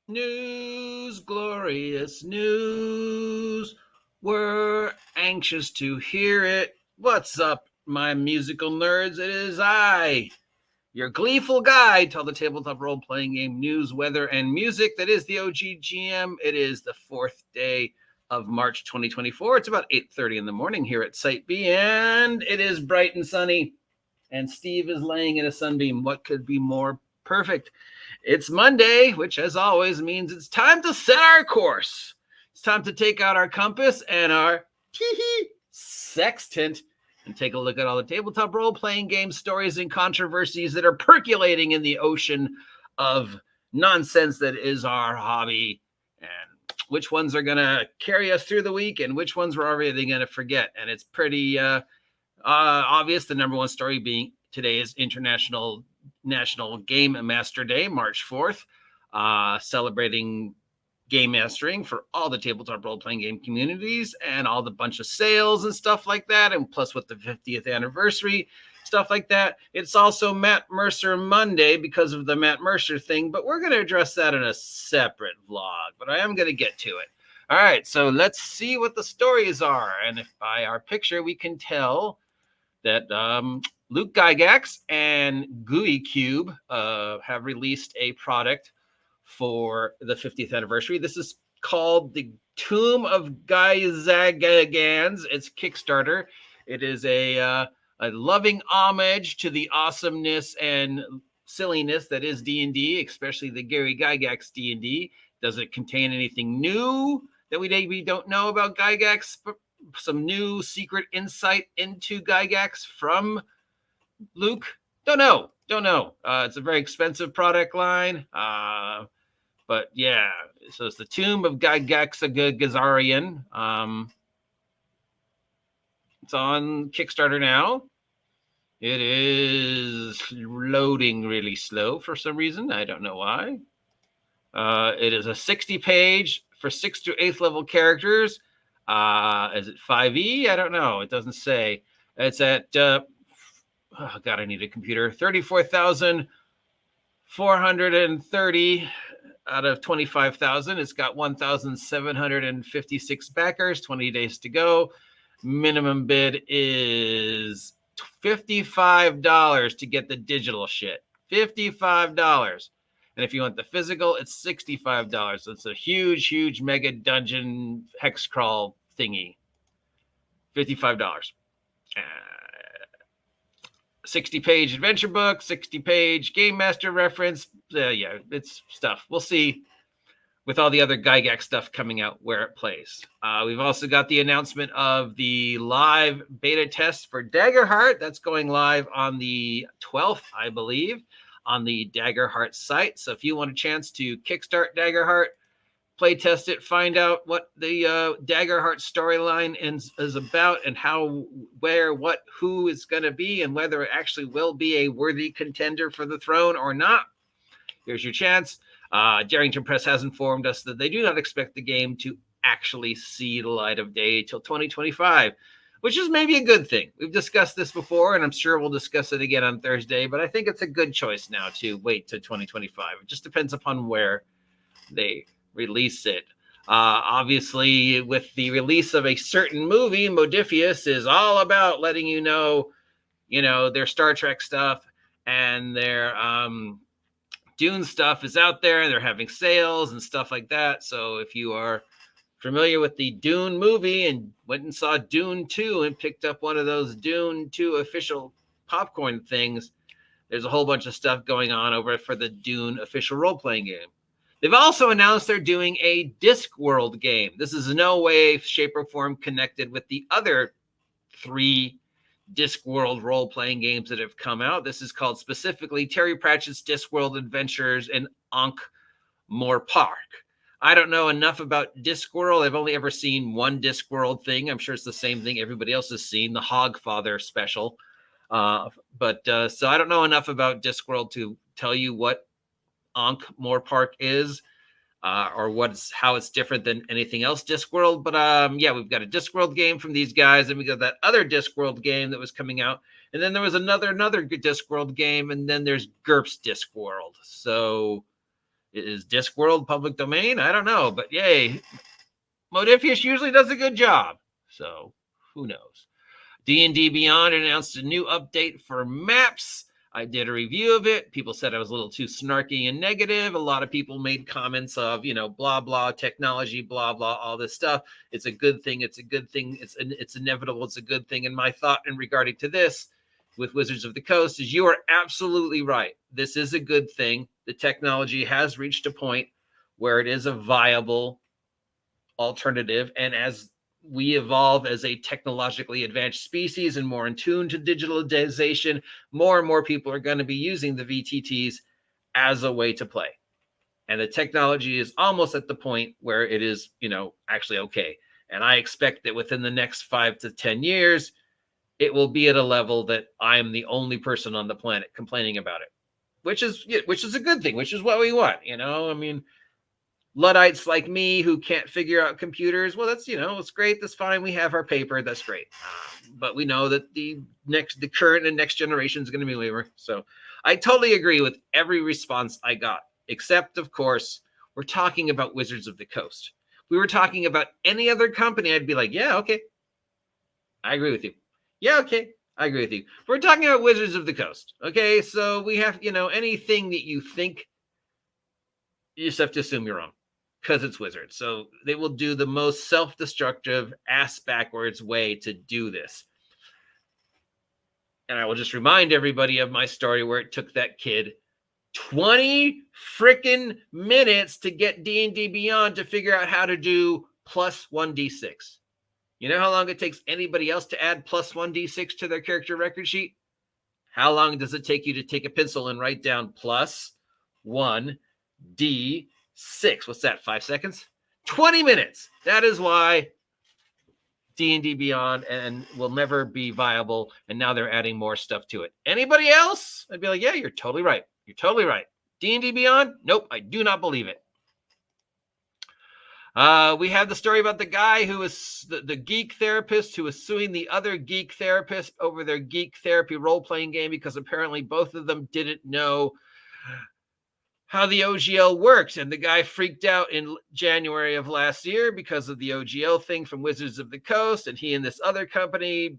News, glorious news. We're anxious to hear it. What's up, my musical nerds? It is I, your gleeful guide to all the tabletop role-playing game news, weather, and music. That is the OGGM. It is the 4th day of March 2024. It's about 8:30 in the morning here at Site B, and it is bright and sunny, and Steve is laying in a sunbeam. What could be more perfect? It's Monday, which as always means it's time to set our course. It's time to take out our compass and our sextant and take a look at all the tabletop role-playing game stories and controversies that are percolating in the ocean of nonsense that is our hobby, and which ones are going to carry us through the week and which ones we're already going to forget. And it's pretty obvious. The number one story being today is National Game Master Day, March 4th, celebrating game mastering for all the tabletop role-playing game communities and all the bunch of sales and stuff like that, and plus with the 50th anniversary, stuff like that. It's also Matt Mercer Monday because of the Matt Mercer thing, but we're going to address that in a separate vlog, but I am going to get to it. All right, so let's see what the stories are, and if by our picture we can tell that Luke Gygax and GUI Cube have released a product for the 50th anniversary. This is called the Tomb of Gygax. It's Kickstarter. It is a loving homage to the awesomeness and silliness that is D&D, especially the Gary Gygax D&D. Does it contain anything new that we maybe don't know about Gygax? Some new secret insight into Gygax from Luke? Don't know. It's a very expensive product line. But yeah, so it's the Tomb of Gygax. It's on Kickstarter now. It is loading really slow for some reason. I don't know why. It is a 60-page for 6th to 8th level characters. Is it 5e? I don't know. It doesn't say. It's at oh god, I need a computer. 34,430 out of 25,000. It's got 1,756 backers. 20 days to go. Minimum bid is $55 to get the digital shit. $55. And if you want the physical, it's $65. So it's a huge mega dungeon hex crawl thingy. $55. 60-page adventure book, 60-page game master reference. Yeah, it's stuff. We'll see with all the other Gygax stuff coming out where it plays. We've also got the announcement of the live beta test for Daggerheart. That's going live on the 12th, I believe, on the Daggerheart site. So if you want a chance to kickstart Daggerheart, play test it, find out what the Daggerheart storyline is about and how, where, what, who is going to be and whether it actually will be a worthy contender for the throne or not, here's your chance. Darrington Press has informed us that they do not expect the game to actually see the light of day till 2025, which is maybe a good thing. We've discussed this before, and I'm sure we'll discuss it again on Thursday, but I think it's a good choice now to wait to 2025. It just depends upon where they release it. Obviously, with the release of a certain movie, Modifius is all about letting you know, their Star Trek stuff and their Dune stuff is out there, and they're having sales and stuff like that. So if you are familiar with the Dune movie and went and saw Dune 2 and picked up one of those Dune 2 official popcorn things, there's a whole bunch of stuff going on over for the Dune official role-playing game. They've also announced they're doing a Discworld game. This is in no way, shape, or form connected with the other 3 Discworld role-playing games that have come out. This is called specifically Terry Pratchett's Discworld Adventures in Ankh-Morpork. I don't know enough about Discworld. I've only ever seen one Discworld thing. I'm sure it's the same thing everybody else has seen, the Hogfather special. So I don't know enough about Discworld to tell you what Ankh-Morpork is, or how it's different than anything else Discworld. But yeah, we've got a Discworld game from these guys, and we got that other Discworld game that was coming out, and then there was another Discworld game, and then there's GURPS Discworld. So Is Discworld public domain? I don't know, but yay. Modifius usually does a good job. So who knows? D&D Beyond announced a new update for maps. I did a review of it. People said I was a little too snarky and negative. A lot of people made comments of, blah, blah, technology, blah, blah, all this stuff. It's a good thing. It's a good thing. It's inevitable. It's a good thing. And my thought in regarding to this with Wizards of the Coast is you are absolutely right. This is a good thing. The technology has reached a point where it is a viable alternative. And as we evolve as a technologically advanced species and more in tune to digitalization, more and more people are going to be using the VTTs as a way to play. And the technology is almost at the point where it is, actually okay. And I expect that within the next 5 to 10 years, it will be at a level that I'm the only person on the planet complaining about it, which is a good thing, which is what we want. Luddites like me who can't figure out computers, well, that's, it's great. That's fine. We have our paper. That's great. But we know that the current and next generation is going to be waver. So I totally agree with every response I got, except, of course, we're talking about Wizards of the Coast. If we were talking about any other company, I'd be like, yeah, okay. I agree with you. Yeah, okay. I agree with you. We're talking about Wizards of the Coast. Okay, so we have, anything that you think, you just have to assume you're wrong because it's Wizards. So they will do the most self-destructive, ass-backwards way to do this. And I will just remind everybody of my story where it took that kid 20 freaking minutes to get D&D Beyond to figure out how to do plus 1d6. You know how long it takes anybody else to add plus 1d6 to their character record sheet? How long does it take you to take a pencil and write down plus 1d6? What's that, 5 seconds? 20 minutes. That is why D&D Beyond and will never be viable, and now they're adding more stuff to it. Anybody else? I'd be like, yeah, you're totally right. You're totally right. D&D Beyond? Nope, I do not believe it. We have the story about the guy who was the geek therapist who was suing the other geek therapist over their geek therapy role-playing game because apparently both of them didn't know how the OGL works. And the guy freaked out in January of last year because of the OGL thing from Wizards of the Coast. And he and this other company,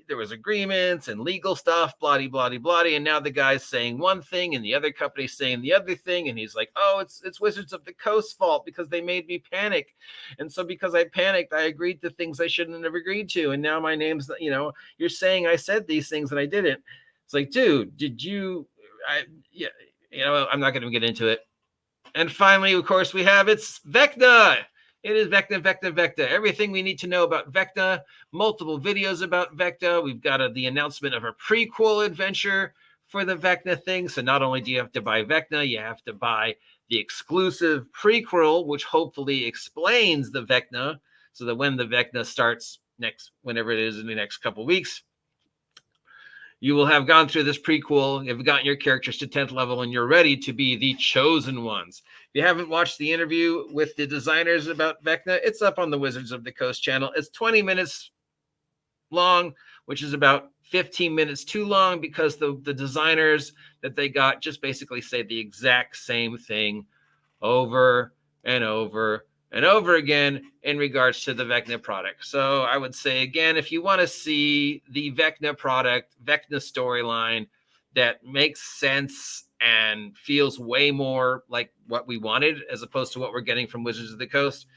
there was agreements and legal stuff, blah, blah, blah, blah. And now the guy's saying one thing and the other company's saying the other thing. And he's like, oh, it's Wizards of the Coast fault because they made me panic. And so because I panicked, I agreed to things I shouldn't have agreed to. And now my name's, you're saying I said these things and I didn't. It's like, dude, did you, I'm not going to get into it. And finally, of course, we have it's Vecna. It is Vecna. Everything we need to know about Vecna. Multiple videos about Vecna. We've got the announcement of a prequel adventure for the Vecna thing. So not only do you have to buy Vecna, you have to buy the exclusive prequel, which hopefully explains the Vecna, so that when the Vecna starts whenever it is in the next couple of weeks, you will have gone through this prequel, you've gotten your characters to 10th level, and you're ready to be the chosen ones. If you haven't watched the interview with the designers about Vecna, it's up on the Wizards of the Coast channel. It's 20 minutes long, which is about 15 minutes too long because the designers that they got just basically say the exact same thing over and over and over again in regards to the Vecna product. So I would say, again, if you want to see the Vecna product, Vecna storyline that makes sense and feels way more like what we wanted as opposed to what we're getting from Wizards of the Coast,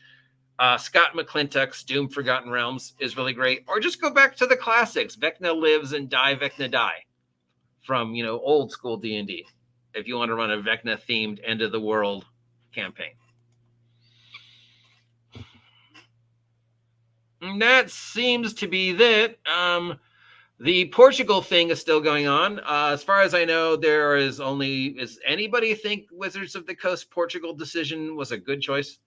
Scott McClintock's Doom Forgotten Realms is really great. Or just go back to the classics. Vecna Lives and Die, Vecna Die from, old school D&D if you want to run a Vecna-themed end of the world campaign. And that seems to be that. The Portugal thing is still going on. As far as I know, is anybody think Wizards of the Coast Portugal decision was a good choice?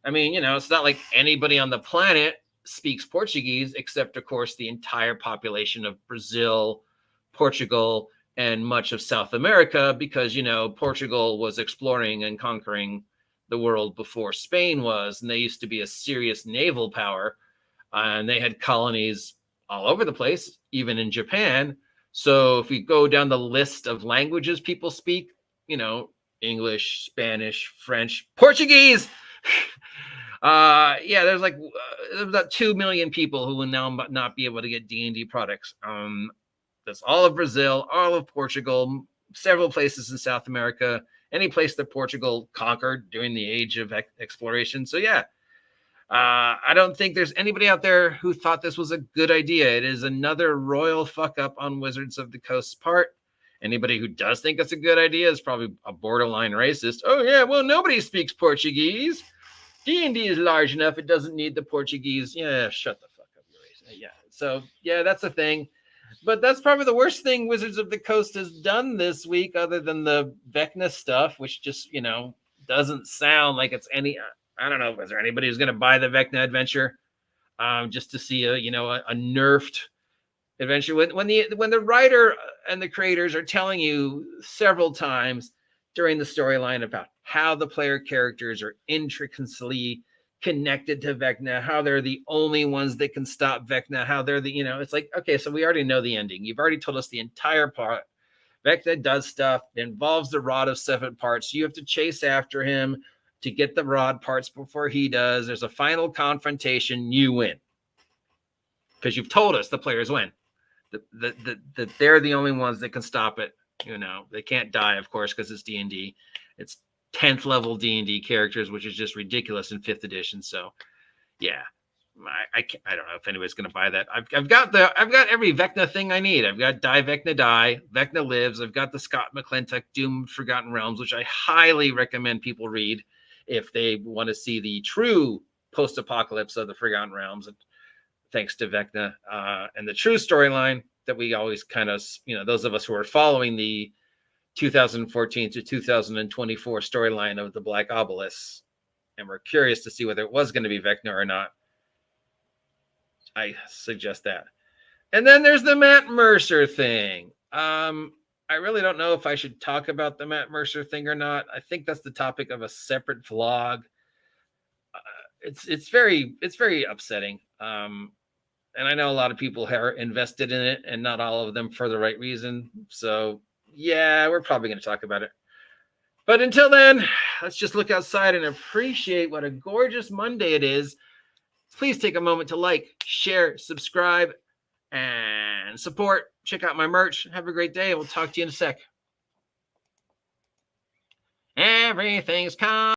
I mean, it's not like anybody on the planet speaks Portuguese, except, of course, the entire population of Brazil, Portugal, and much of South America, because, Portugal was exploring and conquering the world before Spain was, and they used to be a serious naval power. And they had colonies all over the place, even in Japan. So if we go down the list of languages people speak, English, Spanish, French, Portuguese. Yeah, there's like about 2 million people who will now not be able to get D&D products. That's all of Brazil, all of Portugal, several places in South America, any place that Portugal conquered during the age of exploration. So yeah, I don't think there's anybody out there who thought this was a good idea. It is another royal fuck up on Wizards of the Coast's part. Anybody who does think it's a good idea is probably a borderline racist. Oh yeah, well, nobody speaks Portuguese. D&D is large enough. It doesn't need the Portuguese. Yeah, shut the fuck up, you racist. Yeah, so yeah, that's the thing. But that's probably the worst thing Wizards of the Coast has done this week, other than the Vecna stuff, which just, doesn't sound like it's any. I don't know. Is there anybody who's going to buy the Vecna adventure just to see a nerfed adventure? When the writer and the creators are telling you several times during the storyline about how the player characters are intricately connected to Vecna, how they're the only ones that can stop Vecna, how they're the, it's like, okay, so we already know the ending. You've already told us the entire part. Vecna does stuff. It involves the rod of 7 parts. You have to chase after him to get the rod parts before he does. There's a final confrontation. You win. Because you've told us the players win. That they're the only ones that can stop it. They can't die, of course, because it's D&D. It's 10th level D&D characters, which is just ridiculous in 5th edition. So, yeah, I don't know if anybody's going to buy that. I've got every Vecna thing I need. I've got Die Vecna Die, Vecna Lives. I've got the Scott McClintock Doom Forgotten Realms, which I highly recommend people read if they want to see the true post-apocalypse of the Forgotten Realms. And thanks to Vecna and the true storyline that we always kind of, those of us who are following the 2014 to 2024 storyline of the Black Obelisk, and we're curious to see whether it was going to be Vecna or not. I suggest that. And then there's the Matt Mercer thing. I really don't know if I should talk about the Matt Mercer thing or not. I think that's the topic of a separate vlog. It's very upsetting. And I know a lot of people are invested in it, and not all of them for the right reason. So yeah, we're probably going to talk about it. But until then, let's just look outside and appreciate what a gorgeous Monday it is. Please take a moment to like, share, subscribe, and support. Check out my merch. Have a great day. We'll talk to you in a sec. Everything's calm.